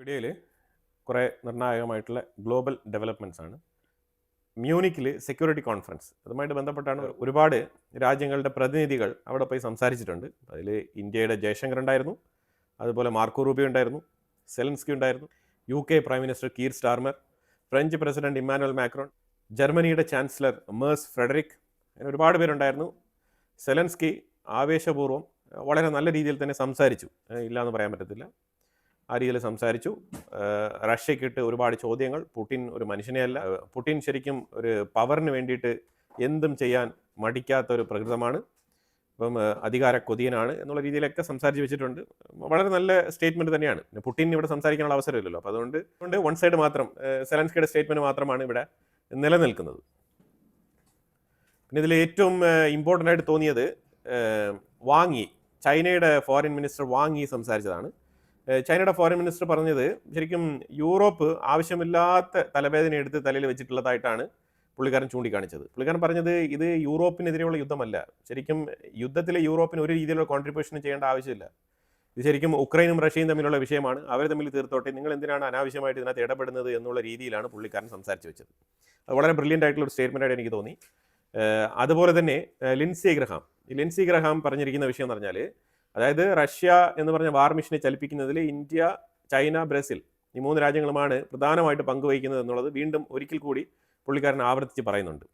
വീഡിയോയിൽ കുറേ നിർണായകമായിട്ടുള്ള global developments ആണ്. മ്യൂണിക്കിൽ സെക്യൂരിറ്റി കോൺഫറൻസ് അതുമായിട്ട് ബന്ധപ്പെട്ടാണ് ഒരുപാട് രാജ്യങ്ങളുടെ പ്രതിനിധികൾ അവിടെ പോയി സംസാരിച്ചിട്ടുണ്ട്. അതിൽ ഇന്ത്യയുടെ ജയശങ്കർ ഉണ്ടായിരുന്നു, അതുപോലെ മാർക്കോ റൂബിയോ ഉണ്ടായിരുന്നു, സെലൻസ്കി ഉണ്ടായിരുന്നു, UK പ്രൈം മിനിസ്റ്റർ കീർ Starmer, French president Emmanuel Macron, ജർമ്മനിയുടെ ചാൻസലർ മേഴ്സ് ഫ്രെഡറിക്, അങ്ങനെ ഒരുപാട് പേരുണ്ടായിരുന്നു. സെലൻസ്കി ആവേശപൂർവ്വം വളരെ നല്ല രീതിയിൽ തന്നെ സംസാരിച്ചു, ഇല്ലയെന്ന് പറയാൻ പറ്റത്തില്ല. ആ രീതിയിൽ സംസാരിച്ചു. റഷ്യക്കിട്ട് ഒരുപാട് ചോദ്യങ്ങൾ. പുടിൻ ഒരു മനുഷ്യനെയല്ല, പുടിൻ ശരിക്കും ഒരു പവറിന് വേണ്ടിയിട്ട് എന്തും ചെയ്യാൻ മടിക്കാത്തൊരു പ്രകൃതമാണ്, ഇപ്പം അധികാര കൊതിയനാണ് എന്നുള്ള രീതിയിലൊക്കെ സംസാരിച്ച് വെച്ചിട്ടുണ്ട്. വളരെ നല്ല സ്റ്റേറ്റ്മെൻറ്റ് തന്നെയാണ്. പുടിൻ ഇവിടെ സംസാരിക്കാനുള്ള അവസരമില്ലല്ലോ, അപ്പോൾ അതുകൊണ്ട് വൺ സൈഡ് മാത്രം സെലൻസ്കിയുടെ സ്റ്റേറ്റ്മെൻറ്റ് മാത്രമാണ് ഇവിടെ നിലനിൽക്കുന്നത്. പിന്നെ ഇതിൽ ഏറ്റവും ഇമ്പോർട്ടൻ്റ് ആയിട്ട് തോന്നിയത് വാങ് യി, ചൈനയുടെ ഫോറിൻ മിനിസ്റ്റർ വാങ് യി സംസാരിച്ചതാണ്. ചൈനയുടെ ഫോറിൻ മിനിസ്റ്റർ പറഞ്ഞത് ശരിക്കും യൂറോപ്പ് ആവശ്യമില്ലാത്ത തലവേദന എടുത്ത് തലയിൽ വെച്ചിട്ടുള്ളതായിട്ടാണ് പുള്ളിക്കാരൻ ചൂണ്ടിക്കാണിച്ചത്. പുള്ളിക്കാരൻ പറഞ്ഞത് ഇത് യൂറോപ്പിനെതിരെയുള്ള യുദ്ധമല്ല, ശരിക്കും യുദ്ധത്തിൽ യൂറോപ്പിന് ഒരു രീതിയിലുള്ള കോൺട്രിബ്യൂഷൻ ചെയ്യേണ്ട ആവശ്യമില്ല. ഇത് ശരിക്കും ഉക്രൈനും റഷ്യയും തമ്മിലുള്ള വിഷയമാണ്, അവർ തമ്മിൽ തീർത്തോട്ടെ, നിങ്ങൾ എന്തിനാണ് അനാവശ്യമായിട്ട് ഇതിനകത്ത് ഇടപെടുന്നത് എന്നുള്ള രീതിയിലാണ് പുള്ളിക്കാരൻ സംസാരിച്ച് വെച്ചത്. അത് വളരെ ബ്രില്യൻ്റ് ആയിട്ടുള്ള ഒരു സ്റ്റേറ്റ്മെൻറ്റായിട്ട് എനിക്ക് തോന്നി. അതുപോലെ തന്നെ ലിൻസി ഗ്രഹാം പറഞ്ഞിരിക്കുന്ന വിഷയം എന്ന് പറഞ്ഞാൽ, അതായത് റഷ്യ എന്ന് പറഞ്ഞ വാർ മിഷനെ ചലിപ്പിക്കുന്നതിൽ ഇന്ത്യ, ചൈന, ബ്രസീൽ ഈ 3 രാജ്യങ്ങളുമാണ് പ്രധാനമായിട്ട് പങ്കുവഹിക്കുന്നത് എന്നുള്ളത് വീണ്ടും ഒരിക്കൽ കൂടി പുള്ളിക്കാരൻ ആവർത്തിച്ച് പറയുന്നുണ്ട്.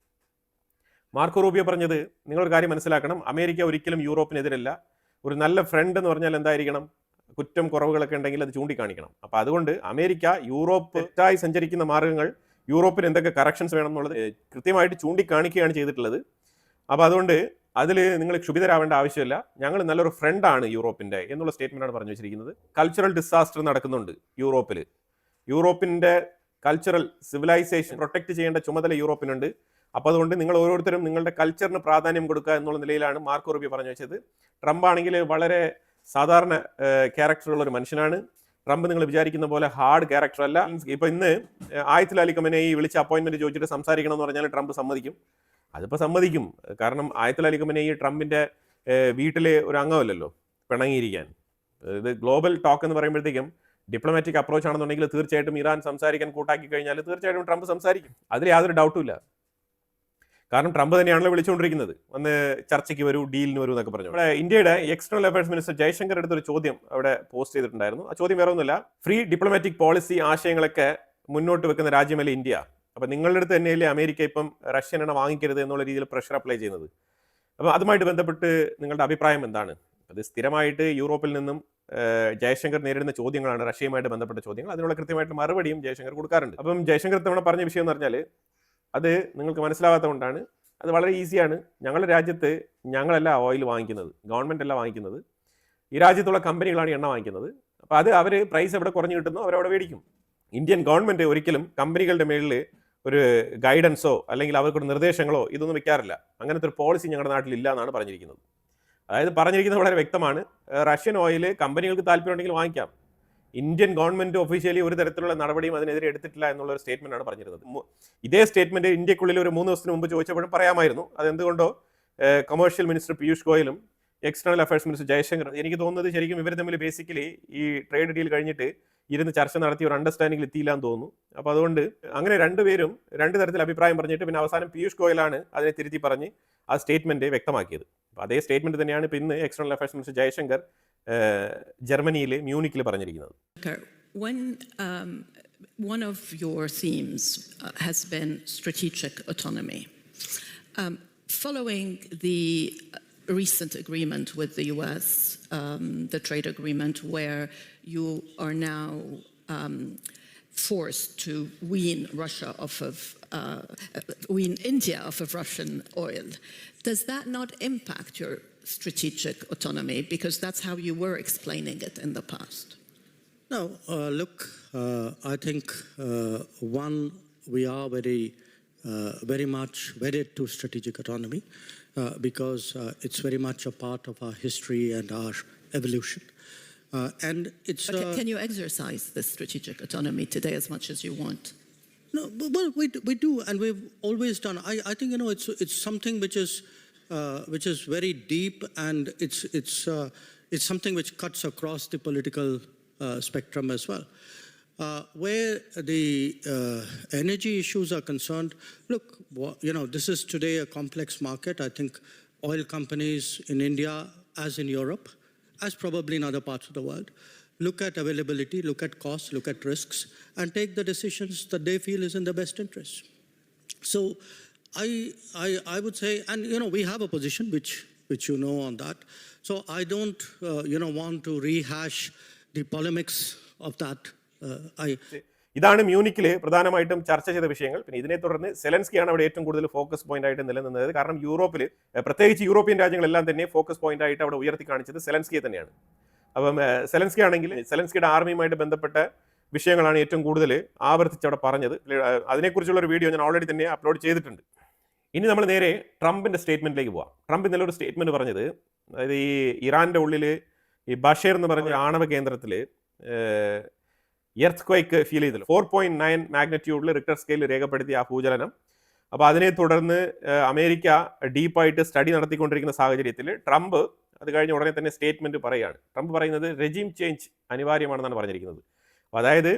മാർക്കോ റൂബിയോ പറഞ്ഞത്, നിങ്ങളൊരു കാര്യം മനസ്സിലാക്കണം, അമേരിക്ക ഒരിക്കലും യൂറോപ്പിനെതിരല്ല. ഒരു നല്ല ഫ്രണ്ട് എന്ന് പറഞ്ഞാൽ എന്തായിരിക്കണം? കുറ്റം കുറവുകളൊക്കെ ഉണ്ടെങ്കിൽ അത് ചൂണ്ടിക്കാണിക്കണം. അപ്പോൾ അതുകൊണ്ട് അമേരിക്ക യൂറോപ്പ് തെറ്റായി സഞ്ചരിക്കുന്ന മാർഗ്ഗങ്ങൾ, യൂറോപ്പിന് എന്തൊക്കെ കറക്ഷൻസ് വേണം എന്നുള്ളത് കൃത്യമായിട്ട് ചൂണ്ടിക്കാണിക്കുകയാണ് ചെയ്തിട്ടുള്ളത്. അപ്പോൾ അതുകൊണ്ട് അതിൽ നിങ്ങൾ ക്ഷുഭിതരാവേണ്ട ആവശ്യമില്ല, ഞങ്ങൾ നല്ലൊരു ഫ്രണ്ടാണ് യൂറോപ്പിൻ്റെ എന്നുള്ള സ്റ്റേറ്റ്മെൻറ്റാണ് പറഞ്ഞു വെച്ചിരിക്കുന്നത്. കൾച്ചറൽ ഡിസാസ്റ്റർ നടക്കുന്നുണ്ട് യൂറോപ്പിൽ. യൂറോപ്പിൻ്റെ കൾച്ചറൽ സിവിലൈസേഷൻ പ്രൊട്ടക്റ്റ് ചെയ്യേണ്ട ചുമതല യൂറോപ്പിനുണ്ട്. അപ്പോൾ അതുകൊണ്ട് നിങ്ങൾ ഓരോരുത്തരും നിങ്ങളുടെ കൾച്ചറിന് പ്രാധാന്യം കൊടുക്കുക എന്നുള്ള നിലയിലാണ് മാർക്കോ റൂബിയോ പറഞ്ഞു വെച്ചത്. ട്രംപ് ആണെങ്കിൽ വളരെ സാധാരണ ക്യാരക്ടറുള്ള ഒരു മനുഷ്യനാണ്. ട്രംപ് നിങ്ങൾ വിചാരിക്കുന്ന പോലെ ഹാർഡ് ക്യാരക്ടർ അല്ല. ഇപ്പോൾ ഇന്ന് ആയത്തുൽ അലി ഖമനേയി വിളിച്ച് അപ്പോയിൻമെൻറ്റ് ചോദിച്ചിട്ട് സംസാരിക്കണം എന്ന് പറഞ്ഞാൽ ട്രംപ് സമ്മതിക്കും. അതിപ്പോൾ സമ്മതിക്കും, കാരണം ആയത്തുൽ അലി ഖമനേയി ട്രംപിൻ്റെ വീട്ടിലെ ഒരു അംഗമല്ലല്ലോ പിണങ്ങിയിരിക്കാൻ. ഇത് ഗ്ലോബൽ ടോക്ക് എന്ന് പറയുമ്പോഴത്തേക്കും ഡിപ്ലോമാറ്റിക് അപ്രോച്ച് ആണെന്നുണ്ടെങ്കിൽ തീർച്ചയായിട്ടും ഇറാൻ സംസാരിക്കാൻ കൂട്ടാക്കി കഴിഞ്ഞാൽ തീർച്ചയായിട്ടും ട്രംപ് സംസാരിക്കും, അതിൽ യാതൊരു ഡൗട്ടും ഇല്ല. കാരണം ട്രംപ് തന്നെയാണല്ലോ വിളിച്ചുകൊണ്ടിരിക്കുന്നത്, വന്ന് ചർച്ചയ്ക്ക് വരൂ, ഡീലിന് വരൂ എന്നൊക്കെ പറഞ്ഞു. ഇവിടെ ഇന്ത്യയുടെ എക്സ്റ്റേണൽ അഫയേഴ്സ് മിനിസ്റ്റർ ജയശങ്കർ എടുത്തൊരു ചോദ്യം അവിടെ പോസ്റ്റ് ചെയ്തിട്ടുണ്ടായിരുന്നു. ആ ചോദ്യം വേറെ ഒന്നുമില്ല, ഫ്രീ ഡിപ്ലോമാറ്റിക് പോളിസി ആശയങ്ങളൊക്കെ മുന്നോട്ട് വെക്കുന്ന രാജ്യമല്ലേ ഇന്ത്യ, അപ്പോൾ നിങ്ങളുടെ അടുത്ത് തന്നെയല്ലേ അമേരിക്ക ഇപ്പം റഷ്യൻ എണ്ണ വാങ്ങിക്കരുത് എന്നുള്ള രീതിയിൽ പ്രഷർ അപ്ലൈ ചെയ്യുന്നത്. അപ്പോൾ അതുമായിട്ട് ബന്ധപ്പെട്ട് നിങ്ങളുടെ അഭിപ്രായം എന്താണ്? അത് സ്ഥിരമായിട്ട് യൂറോപ്പിൽ നിന്നും ജയശങ്കർ നേരിടുന്ന ചോദ്യങ്ങളാണ്, റഷ്യയുമായിട്ട് ബന്ധപ്പെട്ട ചോദ്യങ്ങൾ. അതിനുള്ള കൃത്യമായിട്ട് മറുപടിയും ജയശങ്കർ കൊടുക്കാറുണ്ട്. അപ്പം ജയശങ്കർ തവണ പറഞ്ഞ വിഷയം എന്ന് പറഞ്ഞാൽ, അത് നിങ്ങൾക്ക് മനസ്സിലാവാത്തത് കൊണ്ടാണ്. അത് വളരെ ഈസിയാണ്. ഞങ്ങളുടെ രാജ്യത്ത് ഞങ്ങളല്ല ഓയിൽ വാങ്ങിക്കുന്നത്, ഗവൺമെൻറ് അല്ല വാങ്ങിക്കുന്നത്, ഈ രാജ്യത്തുള്ള കമ്പനികളാണ് എണ്ണ വാങ്ങിക്കുന്നത്. അപ്പോൾ അത് അവർ പ്രൈസ് എവിടെ കുറഞ്ഞു കിട്ടുന്നോ അവരവിടെ മേടിക്കും. ഇന്ത്യൻ ഗവൺമെൻറ് ഒരിക്കലും കമ്പനികളുടെ മേളിൽ ഒരു ഗൈഡൻസോ അല്ലെങ്കിൽ അവർക്കൊരു നിർദ്ദേശങ്ങളോ ഇതൊന്നും വെക്കാറില്ല. അങ്ങനത്തെ ഒരു പോളിസി ഞങ്ങളുടെ നാട്ടിൽ ഇല്ല എന്നാണ് പറഞ്ഞിരിക്കുന്നത്. അതായത് പറഞ്ഞിരിക്കുന്നത് വളരെ വ്യക്തമാണ്, റഷ്യൻ ഓയിൽ കമ്പനികൾക്ക് താല്പര്യമുണ്ടെങ്കിൽ വാങ്ങിക്കാം. ഇന്ത്യൻ ഗവൺമെൻറ് ഒഫീഷ്യലി ഒരു തരത്തിലുള്ള നടപടിയും അതിനെതിരെ എടുത്തിട്ടില്ല എന്നുള്ള ഒരു സ്റ്റേറ്റ്മെൻറ്റാണ് പറഞ്ഞിരുന്നത്. ഇതേ സ്റ്റേറ്റ്മെൻറ്റ് ഇന്ത്യക്കുള്ളിൽ ഒരു 3 ദിവസത്തിന് മുമ്പ് ചോദിച്ചപ്പോഴും പറയാമായിരുന്നു. അതെന്തുകൊണ്ടോ കൊമേഴ്ഷ്യൽ മിനിസ്റ്റർ പീയൂഷ് ഗോയലും എക്സ്റ്റേണൽ അഫയേഴ്സ് മിനിസ്റ്റർ ജയശങ്കർ, എനിക്ക് തോന്നുന്നത് ശരിക്കും ഇവർ തമ്മിൽ ബേസിക്കലി ഈ ട്രേഡ് ഡീൽ കഴിഞ്ഞിട്ട് ഇരുന്ന് ചർച്ച നടത്തി ഒരു അണ്ടർസ്റ്റാൻഡിംഗിൽ എത്തിയില്ല എന്ന് തോന്നുന്നു. അപ്പോൾ അതുകൊണ്ട് അങ്ങനെ രണ്ടുപേരും 2 തരത്തിൽ അഭിപ്രായം പറഞ്ഞിട്ട് പിന്നെ അവസാനം പീയൂഷ് ഗോയലാണ് അതിനെ തിരുത്തി പറഞ്ഞ് ആ സ്റ്റേറ്റ്മെൻറ്റ് വ്യക്തമാക്കിയത്. അപ്പോൾ അതേ സ്റ്റേറ്റ്മെൻറ്റ് തന്നെയാണ് ഇപ്പോൾ ഇന്ന് എക്സ്റ്റേണൽ അഫയേഴ്സ് മിനിസ്റ്റർ ജയശങ്കർ ജർമ്മനിയിലെ മ്യൂണിക്കിൽ പറഞ്ഞിരിക്കുന്നത്. One of your themes has been strategic autonomy. Following the recent agreement with the US, the trade agreement where you are now forced to wean India off of Russian oil, does that not impact your strategic autonomy? Because that's how you were explaining it in the past. No, look, I think we are very much wedded to strategic autonomy because it's very much a part of our history and our evolution. And it's. Can you exercise this strategic autonomy today as much as you want? No, well, we do, and we've always done. I think it's something which is very deep, and it's something which cuts across the political spectrum as well. Where the energy issues are concerned, look, this is today a complex market. I think oil companies in India, as in Europe, as probably in other parts of the world, look at availability, look at costs, look at risks, and take the decisions that they feel is in their best interest. So I would say, and we have a position which you know on that. So I don't want to rehash the polemics of that. ഇതാണ് മ്യൂണിക്കിൽ പ്രധാനമായിട്ടും ചർച്ച ചെയ്ത വിഷയങ്ങൾ. പിന്നെ ഇതിനെ തുടർന്ന് സെലൻസ്കിയാണ് അവിടെ ഏറ്റവും കൂടുതൽ ഫോക്കസ് പോയിന്റ് ആയിട്ട് നിലനിന്നത്. കാരണം യൂറോപ്പിൽ, പ്രത്യേകിച്ച് യൂറോപ്യൻ രാജ്യങ്ങളെല്ലാം തന്നെ ഫോക്കസ് പോയിന്റ് ആയിട്ട് അവിടെ ഉയർത്തി കാണിച്ചത് സെലൻസ്കിയെ തന്നെയാണ്. അപ്പം സെലൻസ്കി ആണെങ്കിൽ സെലൻസ്കിയുടെ ആർമിയുമായിട്ട് ബന്ധപ്പെട്ട വിഷയങ്ങളാണ് ഏറ്റവും കൂടുതൽ ആവർത്തിച്ച് അവിടെ പറഞ്ഞത്. അതിനെക്കുറിച്ചുള്ള ഒരു വീഡിയോ ഞാൻ ഓൾറെഡി തന്നെ അപ്ലോഡ് ചെയ്തിട്ടുണ്ട്. ഇനി നമ്മൾ നേരെ ട്രംപിന്റെ സ്റ്റേറ്റ്മെന്റിലേക്ക് പോവാം. ട്രംപ് ഇന്നലെ ഒരു സ്റ്റേറ്റ്മെന്റ് പറഞ്ഞത്, അതായത് ഈ ഇറാന്റെ ഉള്ളിൽ ഈ ബഷീർ എന്ന് പറഞ്ഞ ആണവ കേന്ദ്രത്തിൽ എർത്ത് ക്വൈക്ക് ഫീൽ ചെയ്തില്ല. 4.9 മാഗ്നിറ്റ്യൂഡിൽ റിക്ടർ സ്കെയിൽ രേഖപ്പെടുത്തിയ ആ ഭൂചലനം. അപ്പോൾ അതിനെ തുടർന്ന് അമേരിക്ക ഡീപ്പായിട്ട് സ്റ്റഡി നടത്തിക്കൊണ്ടിരിക്കുന്ന സാഹചര്യത്തിൽ ട്രംപ് അത് കഴിഞ്ഞ ഉടനെ തന്നെ സ്റ്റേറ്റ്മെന്റ് പറയുകയാണ്. ട്രംപ് പറയുന്നത് റെജീം ചേഞ്ച് അനിവാര്യമാണെന്നാണ് പറഞ്ഞിരിക്കുന്നത്. അപ്പോൾ അതായത്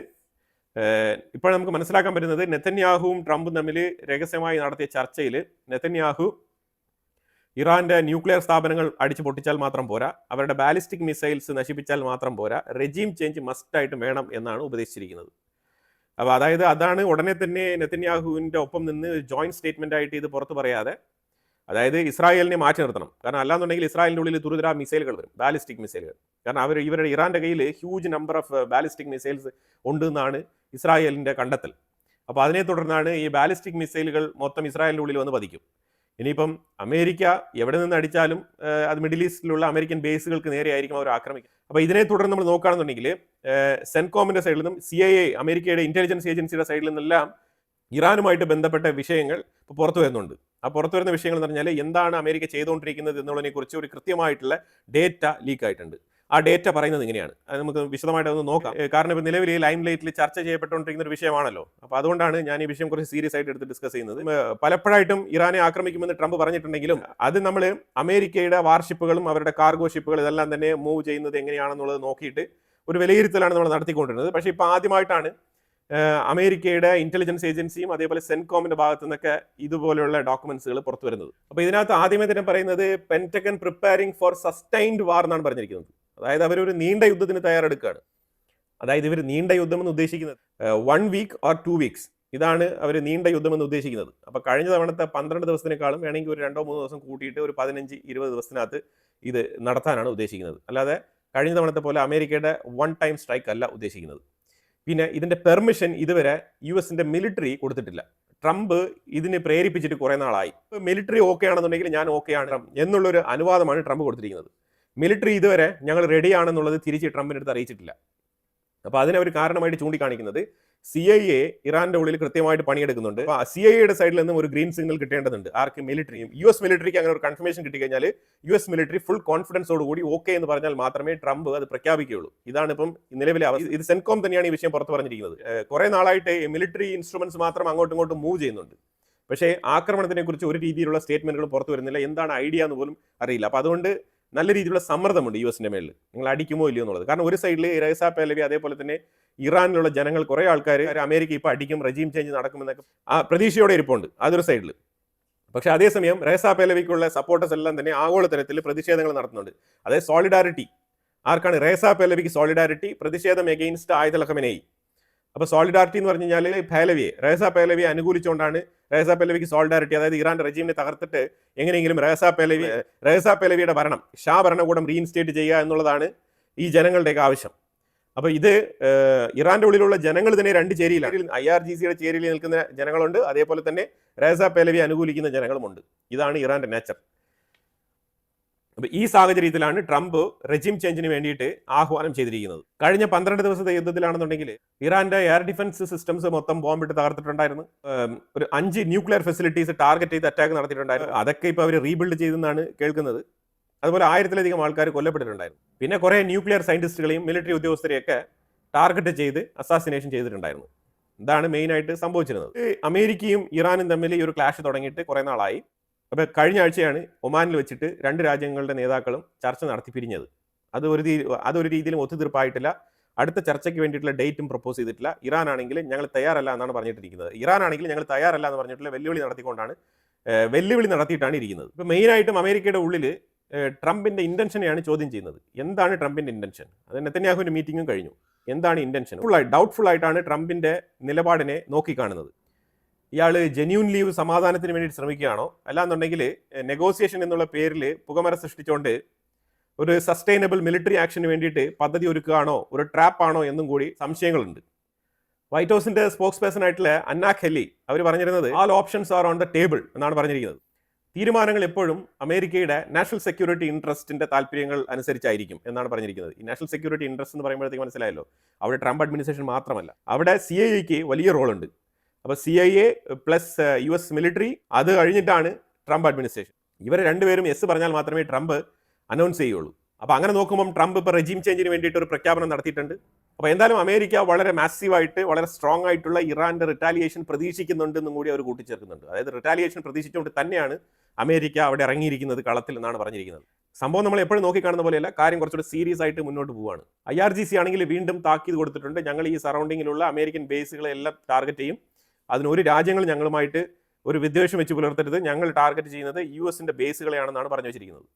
ഇപ്പോൾ നമുക്ക് മനസ്സിലാക്കാൻ പറ്റുന്നത്, നെതന്യാഹുവും ട്രംപും തമ്മിൽ രഹസ്യമായി നടത്തിയ ചർച്ചയിൽ നെതന്യാഹു ഇറാന്റെ ന്യൂക്ലിയർ സ്ഥാപനങ്ങൾ അടിച്ചു പൊട്ടിച്ചാൽ മാത്രം പോരാ, അവരുടെ ബാലിസ്റ്റിക് മിസൈൽസ് നശിപ്പിച്ചാൽ മാത്രം പോരാ, റെജീം ചേഞ്ച് മസ്റ്റായിട്ട് വേണം എന്നാണ് ഉപദേശിച്ചിരിക്കുന്നത്. അപ്പോൾ അതായത് അതാണ് ഉടനെ തന്നെ നെതന്യാഹുവിൻ്റെ ഒപ്പം നിന്ന് ജോയിന്റ് സ്റ്റേറ്റ്മെന്റ് ആയിട്ട് ഇത് പുറത്ത് പറയാതെ, അതായത് ഇസ്രായേലിനെ മാറ്റി നിർത്തണം. കാരണം അല്ലാന്നുണ്ടെങ്കിൽ ഇസ്രായേലിൻ്റെ ഉള്ളിൽ തുരുതുരാ മിസൈലുകൾ വരും, ബാലിസ്റ്റിക് മിസൈലുകൾ. കാരണം ഇവരുടെ ഇറാന്റെ കയ്യിൽ huge number of ballistic missiles ഉണ്ട് എന്നാണ് ഇസ്രായേലിൻ്റെ കണ്ടെത്തൽ. അപ്പോൾ അതിനെ തുടർന്നാണ് ഈ ബാലിസ്റ്റിക് മിസൈലുകൾ മൊത്തം ഇസ്രായേലിൻ്റെ ഉള്ളിൽ വന്ന് പതിക്കും. ഇനിയിപ്പം അമേരിക്ക എവിടെ നിന്ന് അടിച്ചാലും അത് മിഡിൽ ഈസ്റ്റിലുള്ള അമേരിക്കൻ ബേസുകൾക്ക് നേരെയായിരിക്കും അവർ ആക്രമിക്കുക. അപ്പോൾ ഇതിനെ തുടർന്ന് നമ്മൾ നോക്കുകയാണെന്നുണ്ടെങ്കിൽ സെൻകോമിൻ്റെ സൈഡിൽ നിന്നും CIA അമേരിക്കയുടെ ഇന്റലിജൻസ് ഏജൻസിയുടെ സൈഡിൽ നിന്നെല്ലാം ഇറാനുമായിട്ട് ബന്ധപ്പെട്ട വിഷയങ്ങൾ ഇപ്പോൾ പുറത്തു വരുന്നുണ്ട്. ആ പുറത്തു വരുന്ന വിഷയങ്ങൾ എന്ന് പറഞ്ഞാൽ എന്താണ് അമേരിക്ക ചെയ്തുകൊണ്ടിരിക്കുന്നത് എന്നുള്ളതിനെക്കുറിച്ച് ഒരു കൃത്യമായിട്ടുള്ള ഡേറ്റ ലീക്ക് ആയിട്ടുണ്ട്. ആ ഡേറ്റ പറയുന്നത് ഇങ്ങനെയാണ്. അത് നമുക്ക് വിശദമായിട്ട് ഒന്ന് നോക്കാം. കാരണം ഇപ്പോൾ നിലവിൽ ലൈം ലൈറ്റിൽ ചർച്ച ചെയ്യപ്പെട്ടുകൊണ്ടിരിക്കുന്ന ഒരു വിഷയമാണല്ലോ. അപ്പോൾ അതുകൊണ്ടാണ് ഞാൻ ഈ വിഷയം കുറച്ച് സീരിയസ് ആയിട്ട് എടുത്ത് ഡിസ്കസ് ചെയ്യുന്നത്. പലപ്പോഴായിട്ടും ഇറാനെ ആക്രമിക്കുമെന്ന് ട്രംപ് പറഞ്ഞിട്ടുണ്ടെങ്കിലും അത് നമ്മൾ അമേരിക്കയുടെ വാർഷിപ്പുകളും അവരുടെ കാർഗോ ഷിപ്പുകൾ ഇതെല്ലാം തന്നെ മൂവ് ചെയ്യുന്നത് എങ്ങനെയാണെന്നുള്ളത് നോക്കിയിട്ട് ഒരു വിലയിരുത്തലാണ് നമ്മൾ നടത്തിക്കൊണ്ടിരുന്നത്. പക്ഷേ ഇപ്പോൾ ആദ്യമായിട്ടാണ് അമേരിക്കയുടെ ഇന്റലിജൻസ് ഏജൻസിയും അതേപോലെ സെൻകോമിന്റെ ഭാഗത്തു നിന്നൊക്കെ ഇതുപോലെയുള്ള ഡോക്യുമെന്റ്സുകൾ പുറത്തു വരുന്നത്. അപ്പോൾ ഇതിനകത്ത് ആദ്യമേ തന്നെ പറയുന്നത് പെന്റഗൺ പ്രിപ്പയറിംഗ് ഫോർ സസ്റ്റൈൻഡ് വാർ എന്നാണ് പറഞ്ഞിരിക്കുന്നത്. അതായത് അവരൊരു നീണ്ട യുദ്ധത്തിന് തയ്യാറെടുക്കുകയാണ്. അതായത് ഇവർ നീണ്ട യുദ്ധം എന്ന് ഉദ്ദേശിക്കുന്നത് 1 വീക്ക് ഓർ 2 വീക്സ്, ഇതാണ് അവർ നീണ്ട യുദ്ധം എന്ന് ഉദ്ദേശിക്കുന്നത്. അപ്പോൾ കഴിഞ്ഞ തവണത്തെ 12 ദിവസത്തിനേക്കാളും വേണമെങ്കിൽ ഒരു 2-3 ദിവസം കൂട്ടിയിട്ട് ഒരു 15-20 ദിവസത്തിനകത്ത് ഇത് നടത്താനാണ് ഉദ്ദേശിക്കുന്നത്. അല്ലാതെ കഴിഞ്ഞ തവണത്തെ പോലെ അമേരിക്കയുടെ 1 ടൈം സ്ട്രൈക്ക് അല്ല ഉദ്ദേശിക്കുന്നത്. പിന്നെ ഇതിന്റെ പെർമിഷൻ ഇതുവരെ US-ന്റെ മിലിറ്ററി കൊടുത്തിട്ടില്ല. ട്രംപ് ഇതിനെ പ്രേരിപ്പിച്ചിട്ട് കുറേ നാളായി. മിലിറ്ററി ഓക്കെ ആണെന്നുണ്ടെങ്കിൽ ഞാൻ ഓക്കെ ആണ് എന്നുള്ളൊരു അനുവാദമാണ് ട്രംപ് കൊടുത്തിരിക്കുന്നത്. മിലിറ്ററി ഇതുവരെ ഞങ്ങൾ റെഡിയാണെന്നുള്ളത് തിരിച്ച് ട്രംപിൻ്റെ അടുത്ത് അറിയിച്ചിട്ടില്ല. അപ്പോൾ അതിനെ ഒരു കാരണമായിട്ട് ചൂണ്ടിക്കാണിക്കുന്നത് CIA ഇറാന്റെ ഉള്ളിൽ കൃത്യമായിട്ട് പണിയെടുക്കുന്നുണ്ട്. അപ്പോൾ CIAയുടെ സൈഡിൽ നിന്നും ഒരു ഗ്രീൻ സിഗ്നൽ കിട്ടേണ്ടതുണ്ട്. ആർക്ക്? മിലിറ്ററിയും. US മിലിറ്ററിക്ക് അങ്ങനെ ഒരു കൺഫർമേഷൻ കിട്ടിക്കഴിഞ്ഞാൽ US മിലിറ്ററി ഫുൾ കോൺഫിഡൻസോടുകൂടി ഓക്കെ എന്ന് പറഞ്ഞാൽ മാത്രമേ ട്രംപ് അത് പ്രഖ്യാപിക്കുകയുള്ളൂ. ഇതാണ് ഇപ്പം നിലവിലെ അവസ്ഥ. ഇത് സെൻകോം തന്നെയാണ് ഈ വിഷയം പുറത്ത് പറഞ്ഞിരിക്കുന്നത്. കുറേ നാളായിട്ട് മിലിറ്ററി ഇൻസ്ട്രുമെന്റ്സ് മാത്രം അങ്ങോട്ടും ഇങ്ങോട്ടും മൂവ് ചെയ്യുന്നുണ്ട്. പക്ഷേ ആക്രമണത്തിനെ കുറിച്ച് ഒരു രീതിയിലുള്ള സ്റ്റേറ്റ്മെന്റുകൾ പുറത്തു വരുന്നില്ല. എന്താണ് ഐഡിയ എന്ന് പോലും അറിയില്ല. അപ്പോൾ അതുകൊണ്ട് നല്ല രീതിയിലുള്ള സമ്മർദ്ദമുണ്ട് US-ന്റെ മേളിൽ, നിങ്ങൾ അടിക്കുമോ ഇല്ലയോ എന്നുള്ളത്. കാരണം ഒരു സൈഡിൽ റേസ പേലവി അതേപോലെ തന്നെ ഇറാനിലുള്ള ജനങ്ങൾ, കുറേ ആൾക്കാർ അമേരിക്ക ഇപ്പോൾ അടിക്കും, റെജീം ചേഞ്ച് നടക്കുമെന്നൊക്കെ ആ പ്രതീക്ഷയോടെ ഇരിപ്പുണ്ട്. അതൊരു സൈഡിൽ. പക്ഷേ അതേസമയം റേസ പേലവിക്കുള്ള സപ്പോർട്ടേഴ്സ് എല്ലാം തന്നെ ആഗോളതലത്തിൽ പ്രതിഷേധങ്ങൾ നടത്തുന്നുണ്ട്. അതായത് സോളിഡാരിറ്റി. ആർക്കാണ്? റേസ പേലവിക്ക് സോളിഡാരിറ്റി, പ്രതിഷേധം എഗെയിൻസ്റ്റ് ആയതുൽ ഖമനേയി. അപ്പോൾ സോളിഡാരിറ്റി എന്ന് പറഞ്ഞു കഴിഞ്ഞാൽ റേസ പേലവിയെ അനുകൂലിച്ചുകൊണ്ടാണ് റേസ പേലവിക്ക് സോളിഡാരിറ്റി. അതായത് ഇറാന്റെ റെജീമിനെ തകർത്തിട്ട് എങ്ങനെയെങ്കിലും റേസ പേലവിയുടെ ഭരണം, ഷാ ഭരണകൂടം റീഇൻസ്റ്റേറ്റ് ചെയ്യുക എന്നുള്ളതാണ് ഈ ജനങ്ങളുടെയൊക്കെ ആവശ്യം. അപ്പോൾ ഇത് ഇറാന്റെ ഉള്ളിലുള്ള ജനങ്ങൾ തന്നെ 2 ചേരിയിലാണ്. IRGCയുടെ ചേരിയിൽ നിൽക്കുന്ന ജനങ്ങളുണ്ട്, അതേപോലെ തന്നെ റേസ പേലവി അനുകൂലിക്കുന്ന ജനങ്ങളുമുണ്ട്. ഇതാണ് ഇറാന്റെ നേച്ചർ. അപ്പോൾ ഈ സാഹചര്യത്തിലാണ് ട്രംപ് റെജീം ചേഞ്ചിന് വേണ്ടിയിട്ട് ആഹ്വാനം ചെയ്തിരിക്കുന്നത്. കഴിഞ്ഞ 12 ദിവസത്തെ യുദ്ധത്തിലാണെന്നുണ്ടെങ്കിൽ ഇറാന്റെ എയർ ഡിഫൻസ് സിസ്റ്റംസ് മൊത്തം ബോംബിട്ട് തകർത്തിട്ടുണ്ടായിരുന്നു. ഒരു 5 ന്യൂക്ലിയർ ഫെസിലിറ്റീസ് ടാർഗറ്റ് ചെയ്ത് അറ്റാക്ക് നടത്തിയിട്ടുണ്ടായിരുന്നു. അതൊക്കെ ഇപ്പോൾ അവർ റീബിൽഡ് ചെയ്തെന്നാണ് കേൾക്കുന്നത്. അതുപോലെ 1000-ലധികം ആൾക്കാർ കൊല്ലപ്പെട്ടിട്ടുണ്ടായിരുന്നു. പിന്നെ കുറേ ന്യൂക്ലിയർ സയന്റിസ്റ്റുകളെയും മിലിറ്ററി ഉദ്യോഗസ്ഥരെയൊക്കെ ടാർഗറ്റ് ചെയ്ത് അസാസിനേഷൻ ചെയ്തിട്ടുണ്ടായിരുന്നു. ഇതാണ് മെയിനായിട്ട് സംഭവിച്ചിരുന്നത്. അമേരിക്കയും ഇറാനും തമ്മിൽ ഈ ഒരു ക്ലാഷ് തുടങ്ങിയിട്ട് കുറേ നാളായി. അപ്പോൾ കഴിഞ്ഞ ആഴ്ചയാണ് ഒമാനിൽ വെച്ചിട്ട് 2 രാജ്യങ്ങളുടെ നേതാക്കളും ചർച്ച നടത്തി പിരിഞ്ഞത്. അതൊരു രീതിയിലും ഒത്തുതീർപ്പായിട്ടില്ല. അടുത്ത ചർച്ചയ്ക്ക് വേണ്ടിയിട്ടുള്ള ഡേറ്റും പ്രപ്പോസ് ചെയ്തിട്ടില്ല. ഇറാൻ ആണെങ്കിൽ ഞങ്ങൾ തയ്യാറല്ല എന്നാണ് പറഞ്ഞിട്ടിരിക്കുന്നത്. ഇറാൻ ആണെങ്കിൽ ഞങ്ങൾ തയ്യാറല്ല എന്ന് പറഞ്ഞിട്ടുള്ള വെല്ലുവിളി നടത്തിയിട്ടാണ് ഇരിക്കുന്നത്. ഇപ്പോൾ മെയിനായിട്ടും അമേരിക്കയുടെ ഉള്ളിൽ ട്രംപിൻ്റെ ഇൻറ്റൻഷനെയാണ് ചോദ്യം ചെയ്യുന്നത്. എന്താണ് ട്രംപിൻ്റെ ഇൻറ്റൻഷൻ? അത് നെതന്യാഹുവിൻ്റെ മീറ്റിങ്ങും കഴിഞ്ഞു. എന്താണ് ഇൻറ്റൻഷൻ? ഡൗട്ട്ഫുൾ ആയിട്ടാണ് ട്രംപിൻ്റെ നിലപാടിനെ നോക്കിക്കാണുന്നത്. ഇയാൾ ജെന്യൂൻ ലീവ് സമാധാനത്തിന് വേണ്ടി ശ്രമിക്കുകയാണോ, അല്ലാന്നുണ്ടെങ്കിൽ നെഗോസിയേഷൻ എന്നുള്ള പേരിൽ പുകമറ സൃഷ്ടിച്ചുകൊണ്ട് ഒരു സസ്റ്റൈനബിൾ മിലിറ്ററി ആക്ഷന് വേണ്ടിയിട്ട് പദ്ധതി ഒരുക്കുകയാണോ, ഒരു ട്രാപ്പാണോ എന്നും കൂടി സംശയങ്ങളുണ്ട്. വൈറ്റ് ഹൗസിന്റെ സ്പോക്സ് പേഴ്സൺ ആയിട്ടുള്ള അന്ന ഖെല്ലി അവർ പറഞ്ഞിരുന്നത് all options are on the table എന്നാണ് പറഞ്ഞിരിക്കുന്നത്. തീരുമാനങ്ങൾ എപ്പോഴും അമേരിക്കയുടെ നാഷണൽ സെക്യൂരിറ്റി ഇൻട്രസ്റ്റിന്റെ താല്പര്യങ്ങൾ അനുസരിച്ചായിരിക്കും എന്നാണ് പറഞ്ഞിരിക്കുന്നത്. ഈ നാഷണൽ സെക്യൂരിറ്റി ഇൻട്രസ്റ്റ് എന്ന് പറയുമ്പോഴത്തേക്ക് മനസ്സിലായല്ലോ, അവിടെ ട്രംപ് അഡ്മിനിസ്ട്രേഷൻ മാത്രമല്ല, അവിടെ CIA വലിയ റോളുണ്ട്. അപ്പോൾ CIA പ്ലസ് US മിലിറ്ററി, അത് കഴിഞ്ഞിട്ടാണ് ട്രംപ് അഡ്മിനിസ്ട്രേഷൻ. ഇവർ രണ്ടുപേരും യെസ് പറഞ്ഞാൽ മാത്രമേ ട്രംപ് അനൗൺസ് ചെയ്യുള്ളൂ. അപ്പോൾ അങ്ങനെ നോക്കുമ്പോൾ ട്രംപ് ഇപ്പോൾ റെജീം ചേഞ്ചിന് വേണ്ടിയിട്ട് ഒരു പ്രഖ്യാപനം നടത്തിയിട്ടുണ്ട്. അപ്പോൾ എന്തായാലും അമേരിക്ക വളരെ മാസീവായിട്ട് വളരെ സ്ട്രോങ് ആയിട്ടുള്ള ഇറാന്റെ റിറ്റാലിയേഷൻ പ്രതീക്ഷിക്കുന്നുണ്ടെന്നും കൂടി അവർ കൂട്ടിച്ചേർക്കുന്നുണ്ട്. അതായത് റിറ്റാലിയേഷൻ പ്രതീക്ഷിച്ചുകൊണ്ട് തന്നെയാണ് അമേരിക്ക അവിടെ ഇറങ്ങിയിരിക്കുന്നത് കളത്തിൽ എന്നാണ് പറഞ്ഞിരിക്കുന്നത്. സംഭവം നമ്മൾ എപ്പോഴും നോക്കിക്കാണുന്ന പോലെയല്ല, കാര്യം കുറച്ചുകൂടി സീരിയസ് ആയിട്ട് മുന്നോട്ട് പോവുകയാണ്. IRGC ആണെങ്കിൽ വീണ്ടും താക്കീത് കൊടുത്തിട്ടുണ്ട്. ഞങ്ങൾ ഈ സറൗണ്ടിങ്ങിലുള്ള അമേരിക്കൻ ബേസുകളെല്ലാം ടാർഗറ്റ് ചെയ്യും. അതിനൊരു രാജ്യങ്ങൾ ഞങ്ങളുമായിട്ട് ഒരു വിദ്വേഷം വെച്ച് പുലർത്തരുത്. ഞങ്ങൾ ടാർഗറ്റ് ചെയ്യുന്നത് US ബേസുകളെയാണെന്നാണ് പറഞ്ഞു വെച്ചിരിക്കുന്നത്.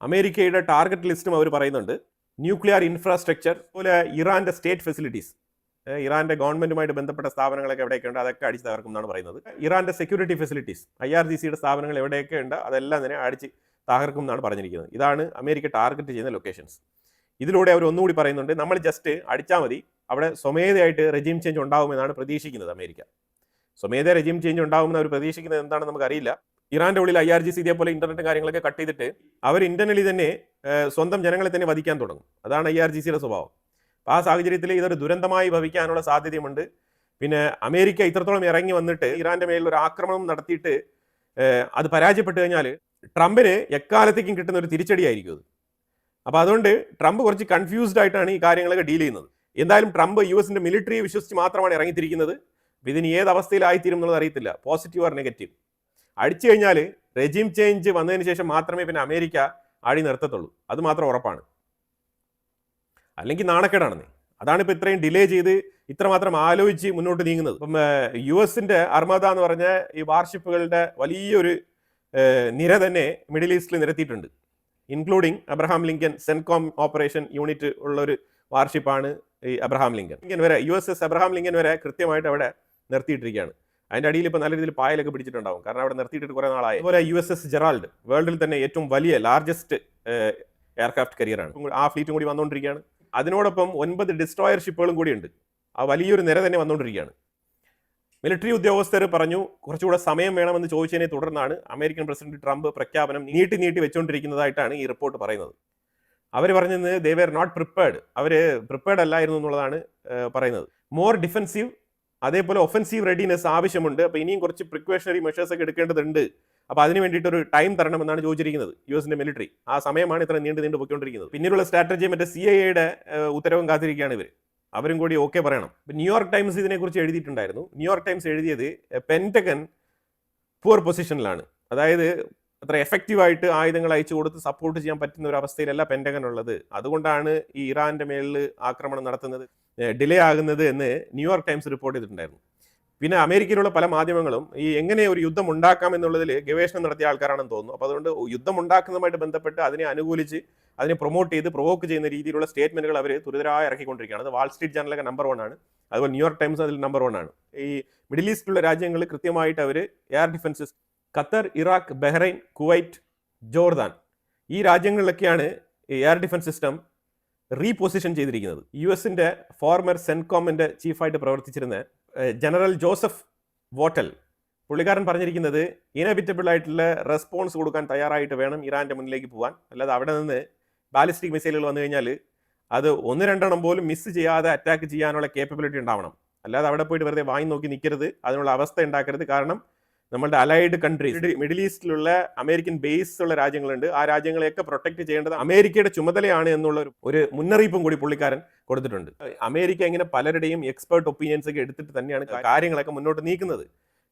അമേരിക്കയുടെ ടാർഗറ്റ് ലിസ്റ്റും അവർ പറയുന്നുണ്ട്. ന്യൂക്ലിയർ ഇൻഫ്രാസ്ട്രക്ചർ, അതുപോലെ ഇറാന്റെ സ്റ്റേറ്റ് ഫെസിലിറ്റീസ്, ഇറാന്റെ ഗവൺമെന്റുമായിട്ട് ബന്ധപ്പെട്ട സ്ഥാപനങ്ങളൊക്കെ എവിടെയൊക്കെ ഉണ്ട് അതൊക്കെ അടിച്ച് തകർക്കും എന്നാണ് പറയുന്നത്. ഇറാന്റെ സെക്യൂരിറ്റി ഫെസിലിറ്റീസ്, IRGC സ്ഥാപനങ്ങൾ എവിടെയൊക്കെ ഉണ്ട് അതെല്ലാം തന്നെ അടിച്ച് തകർക്കും എന്നാണ് പറഞ്ഞിരിക്കുന്നത്. ഇതാണ് അമേരിക്ക ടാർഗറ്റ് ചെയ്യുന്ന ലൊക്കേഷൻസ്. ഇതിലൂടെ അവർ ഒന്നുകൂടി പറയുന്നുണ്ട്, നമ്മൾ ജസ്റ്റ് അടിച്ചാൽ മതി, അവിടെ സ്വമേധയായിട്ട് റെജീം ചേഞ്ച് ഉണ്ടാകുമെന്നാണ് പ്രതീക്ഷിക്കുന്നത് അമേരിക്ക. സ്വമേധ റെജീം ചേഞ്ച് ഉണ്ടാകുമെന്ന് അവർ പ്രതീക്ഷിക്കുന്നത് എന്താണെന്ന് നമുക്കറിയില്ല. ഇറാന്റെ ഉള്ളിൽ IRGC ഇതേപോലെ ഇന്റർനെറ്റ് കാര്യങ്ങളൊക്കെ കട്ട് ചെയ്തിട്ട് അവർ ഇന്റർണലി തന്നെ സ്വന്തം ജനങ്ങളെ തന്നെ വധിക്കാൻ തുടങ്ങും. അതാണ് IRGC സ്വഭാവം. ആ സാഹചര്യത്തിൽ ഇതൊരു ദുരന്തമായി ഭവിക്കാനുള്ള സാധ്യതയുമുണ്ട്. പിന്നെ അമേരിക്ക ഇത്രത്തോളം ഇറങ്ങി വന്നിട്ട് ഇറാന്റെ മേലിൽ ഒരു ആക്രമണം നടത്തിയിട്ട് അത് പരാജയപ്പെട്ടു കഴിഞ്ഞാൽ ട്രംപിന് എക്കാലത്തേക്കും കിട്ടുന്ന ഒരു തിരിച്ചടിയായിരിക്കും അത്. അപ്പോൾ അതുകൊണ്ട് ട്രംപ് കുറച്ച് കൺഫ്യൂസ്ഡ് ആയിട്ടാണ് ഈ കാര്യങ്ങളൊക്കെ ഡീൽ ചെയ്യുന്നത്. എന്തായാലും ട്രംപ് US മിലിറ്ററിയെ വിശ്വസിച്ച് മാത്രമാണ് ഇറങ്ങിത്തിരിക്കുന്നത്. ഇതിന് ഏത് അവസ്ഥയിലായിത്തീരും എന്നുള്ളത് അറിയത്തില്ല, പോസിറ്റീവ് ഓർ നെഗറ്റീവ്. അടിച്ചു കഴിഞ്ഞാൽ റെജീം ചേഞ്ച് വന്നതിന് ശേഷം മാത്രമേ പിന്നെ അമേരിക്ക അടി നിർത്തത്തുള്ളൂ, അത് മാത്രം ഉറപ്പാണ്. അല്ലെങ്കിൽ നാണക്കേടാണെന്നേ. അതാണ് ഇപ്പോൾ ഇത്രയും ഡിലേ ചെയ്ത് ഇത്രമാത്രം ആലോചിച്ച് മുന്നോട്ട് നീങ്ങുന്നത്. ഇപ്പം US അർമദ എന്ന് പറഞ്ഞ ഈ വാർഷിപ്പുകളുടെ വലിയൊരു നിര തന്നെ മിഡിൽ ഈസ്റ്റിൽ നിരത്തിയിട്ടുണ്ട്. Including Abraham Lincoln CENTCOM operation unit ഉള്ളൊരു വാർഷിപ്പാണ് ഈ അബ്രഹാം ലിങ്കൻ വരെ, USS അബ്രഹാം ലിങ്കൻ വരെ കൃത്യമായിട്ട് അവിടെ നിർത്തിയിട്ടിരിക്കുകയാണ്. അതിൻ്റെ അടിയിൽ ഇപ്പോൾ നല്ല രീതിയിൽ പായലൊക്കെ പിടിച്ചിട്ടുണ്ടാവും, കാരണം അവിടെ നിർത്തിയിട്ട് കുറേ നാളായി. അതുപോലെ USS ജെറാൾഡ് വേൾഡിൽ തന്നെ ഏറ്റവും വലിയ ലാർജസ്റ്റ് എയർക്രാഫ്റ്റ് കരിയറാണ്. ആ ഫ്ലീറ്റും കൂടി വന്നുകൊണ്ടിരിക്കുകയാണ്. അതിനോടൊപ്പം 9 ഡിസ്ട്രോയർ ഷിപ്പുകളും കൂടിയുണ്ട്. ആ വലിയൊരു നിര തന്നെ വന്നുകൊണ്ടിരിക്കുകയാണ്. മിലിറ്ററി ഉദ്യോഗസ്ഥർ പറഞ്ഞു കുറച്ചുകൂടെ സമയം വേണമെന്ന് ചോദിച്ചതിനെ തുടർന്നാണ് അമേരിക്കൻ പ്രസിഡന്റ് ട്രംപ് പ്രഖ്യാപനം നീട്ടി വെച്ചുകൊണ്ടിരിക്കുന്നതായിട്ടാണ് ഈ റിപ്പോർട്ട് പറയുന്നത്. അവർ പറഞ്ഞത് ദേ വെർ നോട്ട് പ്രിപ്പയർഡ്, അവർ പ്രിപ്പയർഡ് അല്ലായിരുന്നു എന്നുള്ളതാണ് പറയുന്നത്. മോർ ഡിഫെൻസീവ്, അതേപോലെ ഒഫൻസീവ് റെഡിനെസ് ആവശ്യമുണ്ട്. അപ്പോൾ ഇനിയും കുറച്ച് പ്രിക്കോഷണറി മെഷേഴ്സ് ഒക്കെ എടുക്കേണ്ടതുണ്ട്. അപ്പോൾ അതിന് വേണ്ടിയിട്ട് ഒരു ടൈം തരണമെന്നാണ് ചോദിച്ചിരിക്കുന്നത് US മിലിറ്ററി. ആ സമയമാണ് ഇത്ര നീണ്ടു പോയിക്കൊണ്ടിരിക്കുന്നത്. പിന്നീടുള്ള സ്ട്രാറ്റജി മറ്റേ CIA ഉത്തരവും കാത്തിരിക്കുകയാണ് ഇവർ. അവരും കൂടി ഓക്കെ പറയണം. ന്യൂയോർക്ക് ടൈംസ് ഇതിനെക്കുറിച്ച് എഴുതിയിട്ടുണ്ടായിരുന്നു. ന്യൂയോർക്ക് ടൈംസ് എഴുതിയത് പെന്റഗൺ പുവർ പൊസിഷനിലാണ്, അതായത് അത്ര എഫക്റ്റീവായിട്ട് ആയുധങ്ങൾ അയച്ചു കൊടുത്ത് സപ്പോർട്ട് ചെയ്യാൻ പറ്റുന്ന ഒരു അവസ്ഥയിലല്ല പെന്റഗൺ ഉള്ളത്. അതുകൊണ്ടാണ് ഈ ഇറാന്റെ മേളിൽ ആക്രമണം നടത്തുന്നത് ഡിലേ ആകുന്നത് എന്ന് ന്യൂയോർക്ക് ടൈംസ് റിപ്പോർട്ട് ചെയ്തിട്ടുണ്ടായിരുന്നു. പിന്നെ അമേരിക്കയിലുള്ള പല മാധ്യമങ്ങളും ഈ എങ്ങനെ ഒരു യുദ്ധം ഉണ്ടാക്കാം എന്നുള്ളതിൽ ഗവേഷണം നടത്തിയ ആൾക്കാരാണെന്ന് തോന്നുന്നു. അപ്പോൾ അതുകൊണ്ട് യുദ്ധം ഉണ്ടാക്കുന്നതുമായിട്ട് ബന്ധപ്പെട്ട് അതിനെ അനുകൂലിച്ച് അതിനെ പ്രൊമോട്ട് ചെയ്ത് പ്രൊവോക്ക് ചെയ്യുന്ന രീതിയിലുള്ള സ്റ്റേറ്റ്മെന്റുകൾ അവർ തുരിതരായി ഇറക്കിക്കൊണ്ടിരിക്കുകയാണ്. അത് വാൾ സ്ട്രീറ്റ് ജേർണലൊക്കെ നമ്പർ 1 ആണ്, അതുപോലെ ന്യൂയോർക്ക് ടൈംസ് അതിൽ നമ്പർ 1 ആണ്. ഈ മിഡിൽ ഈസ്റ്റിലുള്ള രാജ്യങ്ങൾ കൃത്യമായിട്ട് അവർ air defence, Qatar, Iraq, Bahrain, Kuwait, Jordan, ഈ രാജ്യങ്ങളിലൊക്കെയാണ് എയർ ഡിഫൻസ് സിസ്റ്റം റീപൊസിഷൻ ചെയ്തിരിക്കുന്നത്. US ഫോർമർ സെൻകോമിൻ്റെ ചീഫായിട്ട് പ്രവർത്തിച്ചിരുന്ന ജനറൽ ജോസഫ് വോട്ടൽ, പുള്ളിക്കാരൻ പറഞ്ഞിരിക്കുന്നത് ഇനവിറ്റബിൾ ആയിട്ടുള്ള റെസ്പോൺസ് കൊടുക്കാൻ തയ്യാറായിട്ട് വേണം ഇറാന്റെ മുന്നിലേക്ക് പോകാൻ. അല്ലാതെ അവിടെ നിന്ന് ബാലിസ്റ്റിക് മിസൈലുകൾ വന്നു കഴിഞ്ഞാൽ അത് 1-2 പോലും മിസ് ചെയ്യാതെ അറ്റാക്ക് ചെയ്യാനുള്ള കേപ്പബിലിറ്റി ഉണ്ടാവണം. അല്ലാതെ അവിടെ പോയിട്ട് വെറുതെ വാങ്ങി നോക്കി നിൽക്കരുത്, അതിനുള്ള അവസ്ഥ ഉണ്ടാക്കരുത്. കാരണം നമ്മളുടെ അലൈഡ് കൺട്രീസ്, മിഡിൽ ഈസ്റ്റിലുള്ള അമേരിക്കൻ ബേസ് ഉള്ള രാജ്യങ്ങളുണ്ട്. ആ രാജ്യങ്ങളെയൊക്കെ പ്രൊട്ടക്ട് ചെയ്യേണ്ടത് അമേരിക്കയുടെ ചുമതലയാണ് എന്നുള്ള ഒരു മുന്നറിയിപ്പും കൂടി പുള്ളിക്കാരൻ കൊടുത്തിട്ടുണ്ട്. അമേരിക്ക ഇങ്ങനെ പലരുടെയും എക്സ്പേർട്ട് ഒപ്പീനിയൻസ് ഒക്കെ എടുത്തിട്ട് തന്നെയാണ് കാര്യങ്ങളൊക്കെ മുന്നോട്ട് നീക്കുന്നത്.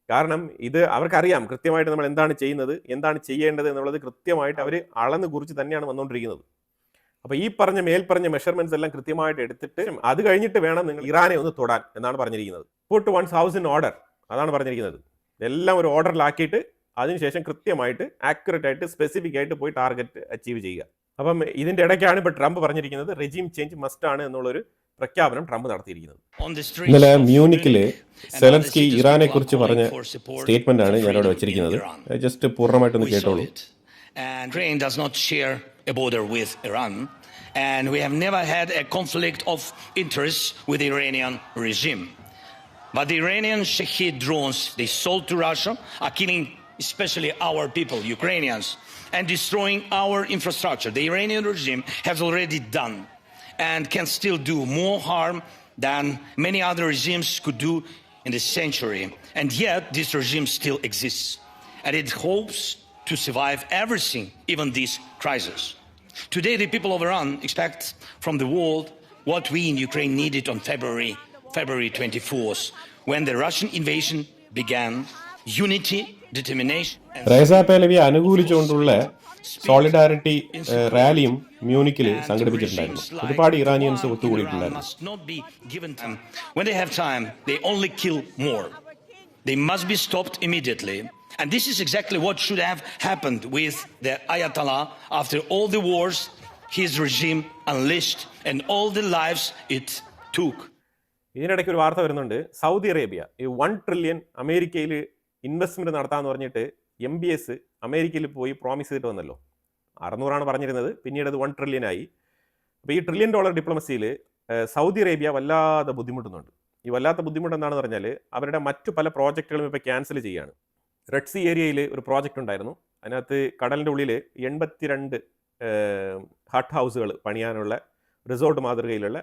കാരണം ഇത് അവർക്കറിയാം കൃത്യമായിട്ട് നമ്മൾ എന്താണ് ചെയ്യുന്നത്, എന്താണ് ചെയ്യേണ്ടത് എന്നുള്ളത് കൃത്യമായിട്ട് അവർ അളന്ന് കുറിച്ച് തന്നെയാണ് വന്നുകൊണ്ടിരിക്കുന്നത്. അപ്പോൾ ഈ മേൽപ്പറഞ്ഞ മെഷർമെന്റ്സ് എല്ലാം കൃത്യമായിട്ട് എടുത്തിട്ട് അത് കഴിഞ്ഞിട്ട് വേണം നിങ്ങൾ ഇറാനെ ഒന്ന് തൊടാൻ എന്നാണ് പറഞ്ഞിരിക്കുന്നത്. Put one's house in order, അതാണ് പറഞ്ഞിരിക്കുന്നത്. എല്ലാം ഒരു ഓർഡറിലാക്കിയിട്ട് അതിനുശേഷം കൃത്യമായിട്ട് ആക്യുറേറ്റ് ആയിട്ട് സ്പെസിഫിക് ആയിട്ട് പോയി ടാർഗറ്റ് അച്ചീവ് ചെയ്യുക. അപ്പം ഇതിന്റെ ഇടയ്ക്കാണ് ഇപ്പോൾ ട്രംപ് പറഞ്ഞിരിക്കുന്നത് റെജീം ചേഞ്ച് മസ്റ്റ് ആണ് എന്നുള്ളൊരു പ്രഖ്യാപനം ട്രംപ് നടത്തിയിരിക്കുന്നത്. ഇന്നലെ മ്യൂണിക്കില് സെലൻസ്കി ഇറാനെ കുറിച്ച് പറഞ്ഞ സ്റ്റേറ്റ്മെന്റ് ആണ് ഞാനിവിടെ വെച്ചിരിക്കുന്നത്. ജസ്റ്റ് പൂർണ്ണമായിട്ടൊന്ന് കേട്ടോളൂ. And Ukraine does not share a border with Iran, and we have never had a conflict of interest with the Iranian regime. But the Iranian Shahed drones they sold to Russia are killing especially our people, Ukrainians, and destroying our infrastructure. The Iranian regime has already done and can still do more harm than many other regimes could do in this century. And yet this regime still exists, and it hopes to survive everything, even this crisis. Today, the people of Iran expect from the world what we in Ukraine needed on February 24th, when the Russian invasion began: unity, determination. റേസ പേലവിയെ അനുകൂലിച്ചുകൊണ്ടുള്ള solidarity റാലിയും മ്യൂണിക്കിൽ സംഘടിപ്പിച്ചിട്ടുണ്ടായിരുന്നു. ഒരുപാട് Iranians ഒത്തുകൂടിയിട്ടുണ്ടായിരുന്നു. When they have time, they only kill more. They must be stopped immediately. And this is exactly what should have happened with the Ayatollah after all the wars his regime unleashed and all the lives it took. ഇതിനിടയ്ക്ക് ഒരു വാർത്ത വരുന്നുണ്ട്. Saudi Arabia ഈ 1 trillion അമേരിക്കയിൽ investment നടത്താമെന്ന് പറഞ്ഞിട്ട് MBS അമേരിക്കയിൽ പോയി പ്രോമിസ് ചെയ്തിട്ട് വന്നല്ലോ. 600 പറഞ്ഞിരുന്നത്, പിന്നീട് അത് 1 ട്രില്യൺ ആയി. അപ്പോൾ ഈ $1 ട്രില്യൺ ഡിപ്ലോമസിയിൽ സൗദി അറേബ്യ വല്ലാതെ ബുദ്ധിമുട്ടുന്നുണ്ട്. ഈ വല്ലാത്ത ബുദ്ധിമുട്ട് എന്താണെന്ന് പറഞ്ഞാൽ അവരുടെ മറ്റു പല പ്രോജക്റ്റുകളും ഇപ്പോൾ ക്യാൻസൽ ചെയ്യുകയാണ്. റെഡ് സീ ഏരിയയിൽ ഒരു പ്രോജക്റ്റ് ഉണ്ടായിരുന്നു. അതിനകത്ത് കടലിൻ്റെ ഉള്ളിൽ 82 ഹട്ട് ഹൗസുകൾ പണിയാനുള്ള റിസോർട്ട് മാതൃകയിലുള്ള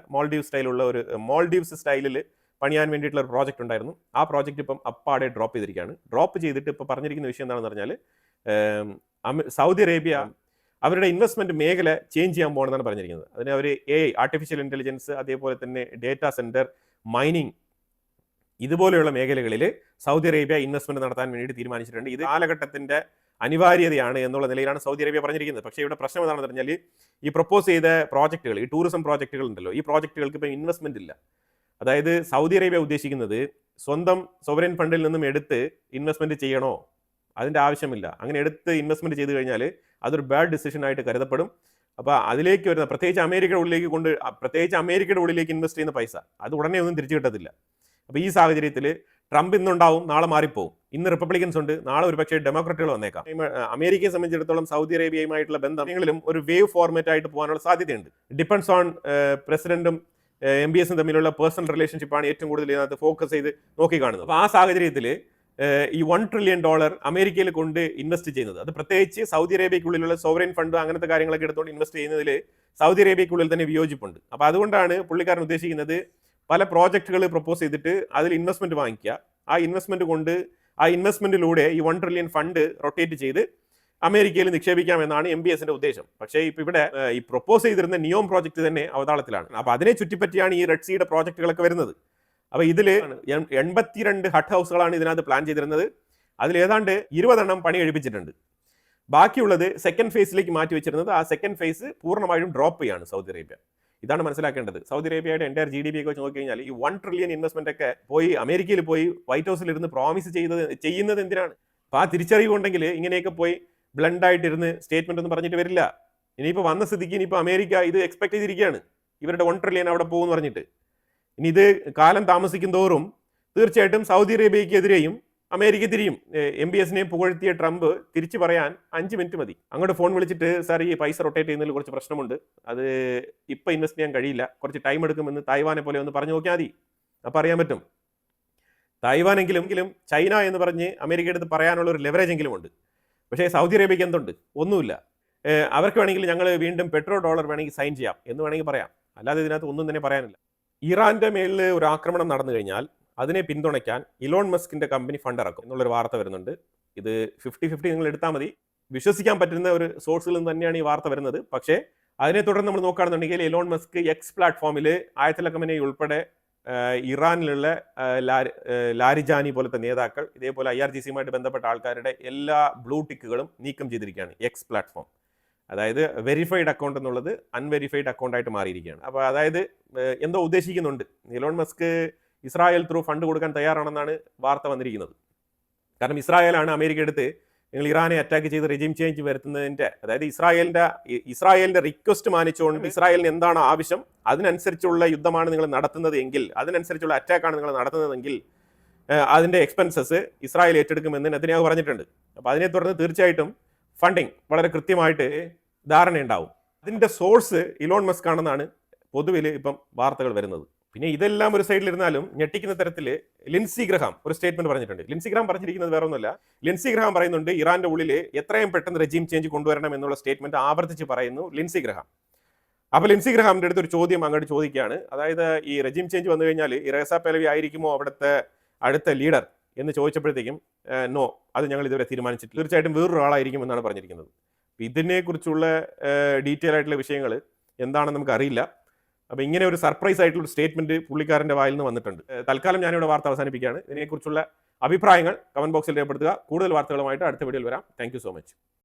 മോൾഡീവ്സ് സ്റ്റൈലിൽ പണിയാൻ വേണ്ടിയിട്ടുള്ള ഒരു പ്രോജക്റ്റ് ഉണ്ടായിരുന്നു. ആ പ്രോജക്റ്റ് ഇപ്പം അപ്പാടെ ഡ്രോപ്പ് ചെയ്തിരിക്കുകയാണ്. ഡ്രോപ്പ് ചെയ്തിട്ട് ഇപ്പോൾ പറഞ്ഞിരിക്കുന്ന വിഷയം എന്താണെന്ന് പറഞ്ഞാൽ സൗദി അറേബ്യ അവരുടെ ഇൻവെസ്റ്റ്മെന്റ് മേഖല ചേഞ്ച് ചെയ്യാൻ പോകണമെന്നാണ് പറഞ്ഞിരിക്കുന്നത്. അതിന് അവർ AI ആർട്ടിഫിഷ്യൽ ഇൻ്റലിജൻസ്, അതേപോലെ തന്നെ ഡേറ്റാ സെൻറ്റർ, മൈനിങ് ഇതുപോലെയുള്ള മേഖലകളിൽ സൗദി അറേബ്യ ഇൻവെസ്റ്റ്മെന്റ് നടത്താൻ വേണ്ടിയിട്ട് തീരുമാനിച്ചിട്ടുണ്ട്. ഇത് കാലഘട്ടത്തിന്റെ അനിവാര്യതയാണ് എന്നുള്ള നിലയിലാണ് സൗദി അറേബ്യ പറഞ്ഞിരിക്കുന്നത്. പക്ഷേ ഇവിടെ പ്രശ്നം എന്താണെന്ന് പറഞ്ഞാൽ ഈ പ്രപ്പോസ് ചെയ്ത പ്രോജക്റ്റുകൾ, ഈ ടൂറിസം പ്രോജക്റ്റുകൾ ഉണ്ടല്ലോ, ഈ പ്രോജക്റ്റുകൾക്ക് ഇപ്പോൾ ഇൻവെസ്റ്റ്മെന്റ് ഇല്ല. അതായത് സൗദി അറേബ്യ ഉദ്ദേശിക്കുന്നത് സ്വന്തം സോവറിൻ ഫണ്ടിൽ നിന്നും എടുത്ത് ഇൻവെസ്റ്റ്മെന്റ് ചെയ്യണോ, അതിൻ്റെ ആവശ്യമില്ല. അങ്ങനെ എടുത്ത് ഇൻവെസ്റ്റ്മെന്റ് ചെയ്ത് കഴിഞ്ഞാൽ അതൊരു ബാഡ് ഡിസിഷൻ ആയിട്ട് കരുതപ്പെടും. അപ്പോൾ അതിലേക്ക് വരുന്ന പ്രത്യേകിച്ച് അമേരിക്കയുടെ ഉള്ളിലേക്ക് ഇൻവെസ്റ്റ് ചെയ്യുന്ന പൈസ അത് ഉടനെ ഒന്നും തിരിച്ചു കിട്ടത്തില്ല. അപ്പോൾ ഈ സാഹചര്യത്തിൽ ട്രംപ് ഇന്നുണ്ടാവും, നാളെ മാറിപ്പോവും. ഇന്ന് റിപ്പബ്ലിക്കൻസ് ഉണ്ട്, നാളെ ഒരു പക്ഷേ ഡെമോക്രാറ്റുകൾ വന്നേക്കാം. അമേരിക്കയെ സംബന്ധിച്ചിടത്തോളം സൗദി അറേബ്യയുമായിട്ടുള്ള ബന്ധങ്ങളിലും ഒരു വേവ് ഫോർമാറ്റ് ആയിട്ട് പോകാനുള്ള സാധ്യതയുണ്ട്. ഡിപ്പെൻഡ്സ് ഓൺ പ്രസിഡന്റും MBS തമ്മിലുള്ള പേഴ്സണൽ റിലേഷൻഷിപ്പാണ് ഏറ്റവും കൂടുതൽ ഇതിനകത്ത് ഫോക്കസ് ചെയ്ത് നോക്കിക്കാണുന്നത്. അപ്പോൾ ആ സാഹചര്യത്തിൽ ഈ $1 ട്രില്യൺ അമേരിക്കയിൽ കൊണ്ട് ഇൻവെസ്റ്റ് ചെയ്യുന്നത്, അത് പ്രത്യേകിച്ച് സൗദി അറേബ്യക്കുള്ളിലുള്ള സോവറിൻ ഫണ്ട് അങ്ങനത്തെ കാര്യങ്ങളൊക്കെ എടുത്തുകൊണ്ട് ഇൻവെസ്റ്റ് ചെയ്യുന്നതിൽ സൗദി അറേബ്യക്കുള്ളിൽ തന്നെ വിയോജിപ്പുണ്ട്. അപ്പോൾ അതുകൊണ്ടാണ് പുള്ളിക്കാരൻ ഉദ്ദേശിക്കുന്നത് പല പ്രോജക്റ്റുകൾ പ്രപ്പോസ് ചെയ്തിട്ട് അതിൽ ഇൻവെസ്റ്റ്മെന്റ് വാങ്ങിക്കുക, ആ ഇൻവെസ്റ്റ്മെന്റിലൂടെ ഈ $1 ട്രില്യൺ ഫണ്ട് റൊട്ടേറ്റ് ചെയ്ത് അമേരിക്കയിൽ നിക്ഷേപിക്കാമെന്നാണ് MBSന്റെ ഉദ്ദേശം. പക്ഷേ ഇപ്പോൾ ഇവിടെ ഈ പ്രപ്പോസ് ചെയ്തിരുന്ന നിയോം പ്രോജക്റ്റ് തന്നെ അവതാളത്തിലാണ്. അപ്പോൾ അതിനെ ചുറ്റിപ്പറ്റിയാണ് ഈ റെഡ് സീയുടെ പ്രോജക്റ്റുകളൊക്കെ വരുന്നത്. അപ്പോൾ ഇതിൽ 82 ഹട്ട് ഹൗസുകളാണ് ഇതിനകത്ത് പ്ലാൻ ചെയ്തിരുന്നത്. അതിൽ ഏതാണ്ട് 20 പണി കഴിപ്പിച്ചിട്ടുണ്ട്. ബാക്കിയുള്ളത് സെക്കൻഡ് ഫേസിലേക്ക് മാറ്റി വെച്ചിരുന്നത്. ആ സെക്കൻഡ് ഫേസ് പൂർണ്ണമായും ഡ്രോപ്പ് ചെയ്യാണ് സൗദി അറേബ്യ. ഇതാണ് മനസ്സിലാക്കേണ്ടത്. സൗദി അറേബ്യയുടെ എൻ്റെ GDP ഒക്കെ വെച്ച് നോക്കിക്കഴിഞ്ഞാൽ ഈ $1 ട്രില്യൺ ഇൻവെസ്റ്റ്മെന്റ് ഒക്കെ പോയി അമേരിക്കയിൽ പോയി വൈറ്റ് ഹൗസിൽ ഇരുന്ന് പ്രോമിസ് ചെയ്യുന്നത് എന്തിനാണ്? അപ്പോൾ ആ തിരിച്ചറിവുണ്ടെങ്കിൽ ഇങ്ങനെയൊക്കെ പോയി ബ്ലണ്ടായിട്ടിരുന്ന് സ്റ്റേറ്റ്മെന്റ് ഒന്നും പറഞ്ഞിട്ട് വരില്ല. ഇനിയിപ്പോൾ വന്ന സ്ഥിതിക്ക് ഇനിയിപ്പോൾ അമേരിക്ക ഇത് എക്സ്പെക്ട് ചെയ്തിരിക്കുകയാണ്, ഇവരുടെ $1 ട്രില്യൺ അവിടെ പോകുമെന്ന് പറഞ്ഞിട്ട്. ഇനി ഇത് കാലം താമസിക്കും തോറും തീർച്ചയായിട്ടും സൗദി അറേബ്യക്കെതിരെയും അമേരിക്ക തിരിയും. MBSനെയും പുകഴ്ത്തിയ ട്രംപ് തിരിച്ചു പറയാൻ 5 മിനിറ്റ് മതി. അങ്ങോട്ട് ഫോൺ വിളിച്ചിട്ട് സാർ ഈ പൈസ റൊട്ടേറ്റ് ചെയ്യുന്നതിൽ കുറച്ച് പ്രശ്നമുണ്ട്, അത് ഇപ്പം ഇൻവെസ്റ്റ് ചെയ്യാൻ കഴിയില്ല, കുറച്ച് ടൈം എടുക്കുമെന്ന് തായ്വാനെ പോലെ ഒന്ന് പറഞ്ഞു നോക്കിയാൽ മതി. അപ്പോൾ അറിയാൻ പറ്റും. തായ്വാനെങ്കിലും ചൈന എന്ന് പറഞ്ഞ് അമേരിക്കയുടെ അടുത്ത് പറയാനുള്ള ഒരു ലെവറേജ് എങ്കിലും ഉണ്ട്. പക്ഷേ സൗദി അറേബ്യക്ക് എന്തുണ്ട്? ഒന്നുമില്ല. അവർക്ക് വേണമെങ്കിൽ ഞങ്ങൾ വീണ്ടും $1 വേണമെങ്കിൽ സൈൻ ചെയ്യാം എന്ന് വേണമെങ്കിൽ പറയാം, അല്ലാതെ ഇതിനകത്ത് ഒന്നും തന്നെ പറയാനില്ല. ഇറാന്റെ മേലിൽ ഒരു ആക്രമണം നടന്നു കഴിഞ്ഞാൽ അതിനെ പിന്തുണയ്ക്കാൻ ഇലോൺ മസ്കിന്റെ കമ്പനി ഫണ്ട് ഇറക്കും എന്നുള്ളൊരു വാർത്ത വരുന്നുണ്ട്. ഇത് 50-50 നിങ്ങൾ എടുത്താൽ മതി. വിശ്വസിക്കാൻ പറ്റുന്ന ഒരു സോഴ്സിൽ നിന്ന് തന്നെയാണ് ഈ വാർത്ത വരുന്നത്. പക്ഷേ അതിനെ തുടർന്ന് നമ്മൾ നോക്കുകയാണെന്നുണ്ടെങ്കിൽ ഇലോൺ മസ്ക് എക്സ് പ്ലാറ്റ്ഫോമിൽ ആയത്തുൽ ഖമനേയി ഉൾപ്പെടെ ഇറാനിലുള്ള ലാരിജാനി പോലത്തെ നേതാക്കൾ, ഇതേപോലെ IRGCയുമായിട്ട് ബന്ധപ്പെട്ട ആൾക്കാരുടെ എല്ലാ ബ്ലൂ ടിക്കുകളും നീക്കം ചെയ്തിരിക്കുകയാണ് എക്സ് പ്ലാറ്റ്ഫോം. അതായത് വെരിഫൈഡ് അക്കൗണ്ട് എന്നുള്ളത് അൺവെരിഫൈഡ് അക്കൗണ്ടായിട്ട് മാറിയിരിക്കുകയാണ്. അപ്പോൾ അതായത് എന്തോ ഉദ്ദേശിക്കുന്നുണ്ട്. Elon Musk Israel through fund കൊടുക്കാൻ തയ്യാറാണെന്നാണ് വാർത്ത വന്നിരിക്കുന്നത്. കാരണം ഇസ്രായേലാണ് അമേരിക്ക എടുത്ത് നിങ്ങൾ ഇറാനെ അറ്റാക്ക് ചെയ്ത് റെജീം ചേഞ്ച് വരുത്തുന്നതിൻ്റെ, അതായത് ഇസ്രായേലിൻ്റെ റിക്വസ്റ്റ് മാനിച്ചുകൊണ്ട് ഇസ്രായേലിന് എന്താണ് ആവശ്യം അതിനനുസരിച്ചുള്ള യുദ്ധമാണ് നിങ്ങൾ നടത്തുന്നത് എങ്കിൽ, അതിനനുസരിച്ചുള്ള അറ്റാക്കാണ് നിങ്ങൾ നടത്തുന്നതെങ്കിൽ അതിൻ്റെ എക്സ്പെൻസസ് ഇസ്രായേൽ ഏറ്റെടുക്കുമെന്ന് നെതന്യാഹു പറഞ്ഞിട്ടുണ്ട്. അപ്പോൾ അതിനെ തുടർന്ന് തീർച്ചയായിട്ടും ഫണ്ടിങ് വളരെ കൃത്യമായിട്ട് ധാരണയുണ്ടാവും. അതിൻ്റെ സോഴ്സ് ഇലോൺ മസ്ക് ആണെന്നാണ് പൊതുവിൽ ഇപ്പം വാർത്തകൾ വരുന്നത്. പിന്നെ ഇതെല്ലാം ഒരു സൈഡിലിരുന്നാലും ഞെട്ടിക്കുന്ന തരത്തിൽ ലിൻസി ഗ്രഹാം ഒരു സ്റ്റേറ്റ്മെന്റ് പറഞ്ഞിട്ടുണ്ട്. ലിൻസി ഗ്രഹാം പറഞ്ഞിരിക്കുന്നത് വേറെ ഒന്നുമല്ല. ലിൻസി ഗ്രഹാം പറയുന്നുണ്ട് ഇറാന്റെ ഉള്ളിൽ എത്രയും പെട്ടെന്ന് റെജീം ചേഞ്ച് കൊണ്ടുവരണം എന്നുള്ള സ്റ്റേറ്റ്മെന്റ് ആവർത്തിച്ച് പറയുന്നു ലിൻസി ഗ്രഹാം. അപ്പോൾ ലിൻസി ഗ്രഹാമിൻ്റെ അടുത്ത് ഒരു ചോദ്യം അങ്ങോട്ട് ചോദിക്കുകയാണ്. അതായത് ഈ റെജീം ചേഞ്ച് വന്നു കഴിഞ്ഞാൽ ഈ റേസ പെലവി ആയിരിക്കുമോ അവിടുത്തെ അടുത്ത ലീഡർ എന്ന് ചോദിച്ചപ്പോഴത്തേക്കും നോ, അത് ഞങ്ങൾ ഇതുവരെ തീരുമാനിച്ചിട്ടില്ല, തീർച്ചയായിട്ടും വേറൊരു ആളായിരിക്കും എന്നാണ് പറഞ്ഞിരിക്കുന്നത്. ഇതിനെക്കുറിച്ചുള്ള ഡീറ്റെയിൽ ആയിട്ടുള്ള വിഷയങ്ങൾ എന്താണെന്ന് നമുക്ക് അറിയില്ല. അപ്പോൾ ഇങ്ങനെ ഒരു സർപ്രൈസ് ആയിട്ടുള്ള ഒരു സ്റ്റേറ്റ്മെന്റ് പുള്ളിക്കാരൻ്റെ വായിൽ നിന്ന് വന്നിട്ടുണ്ട്. തൽക്കാലം ഞാനിവിടെ വാർത്ത അവസാനിപ്പിക്കുകയാണ്. ഇതിനെക്കുറിച്ചുള്ള അഭിപ്രായങ്ങൾ കമന്റ് ബോക്സിൽ രേഖപ്പെടുത്തുക. കൂടുതൽ വാർത്തകളുമായിട്ട് അടുത്ത വീഡിയോയിൽ വരാം. Thank you so much.